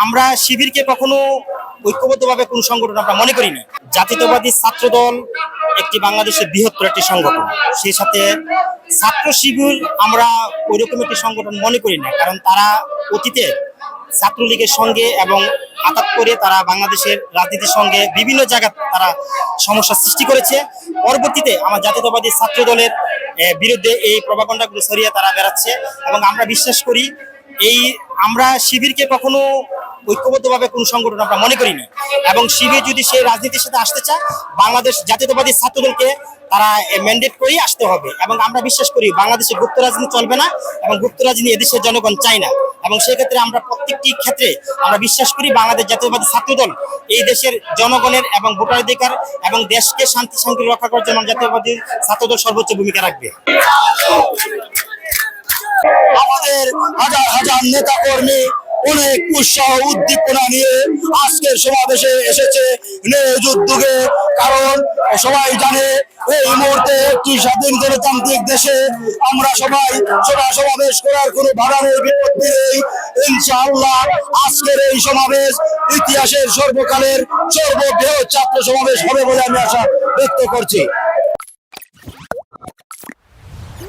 আমরা শিবিরকে কখনো ঐক্যবদ্ধভাবে কোনো সংগঠন আমরা মনে করিনি। জাতীয়তাবাদী ছাত্রদল একটি বাংলাদেশের বৃহত্তর একটি সংগঠন, সেই সাথে ছাত্র শিবির আমরা ওইরকম একটি সংগঠন মনে করি না, কারণ তারা অতীতে ছাত্রলীগের সঙ্গে এবং আঘাত করে তারা বাংলাদেশের রাজনীতির সঙ্গে বিভিন্ন জায়গায় তারা সমস্যা সৃষ্টি করেছে। পরবর্তীতে আমার জাতীয়তাবাদী ছাত্র দলের বিরুদ্ধে এই প্রভাকাণ্ডাগুলো ছড়িয়ে তারা বেড়াচ্ছে, এবং আমরা বিশ্বাস করি আমরা শিবিরকে কখনো ঐক্যবদ্ধভাবে কোনো সংগঠন আমরা মনে করিনি, এবং শিবির যদি সেই রাজনীতির সাথে আসতে চায় বাংলাদেশ জাতীয়তাবাদী ছাত্র দলকে তারা ম্যান্ডেট করেই আসতে হবে। এবং আমরা বিশ্বাস করি বাংলাদেশে গুপ্ত রাজনীতি চলবে না, এবং গুপ্ত রাজনীতি এদেশের জনগণ চায় না। এবং সেই ক্ষেত্রে আমরা প্রত্যেকটি ক্ষেত্রে আমরা বিশ্বাস করি বাংলাদেশ জাতীয়তাবাদী ছাত্র দল এই দেশের জনগণের এবং ভোটাধিকার এবং দেশকে শান্তি শৃঙ্খলা রক্ষা করার জন্য জাতীয়তাবাদী ছাত্র দল সর্বোচ্চ ভূমিকা রাখবে। আমাদের হাজার হাজার নেতা কর্মী অনেক উৎসাহ উদ্দীপনা নিয়ে আজকের সমাবেশে এসেছে নিজ উদ্যোগে। কারণ সবাই জানে এই মুহূর্তে একটি স্বাধীন গণতান্ত্রিক দেশে আমরা সবাই সমাবেশ করার কোনো বাধা নেই, বিপত্তি নেই। ইনশাআল্লাহ আজকের এই সমাবেশ ইতিহাসের সর্বকালের সর্ববৃহৎ ছাত্র সমাবেশ হবে বলে আমি আশা ব্যক্ত করছি।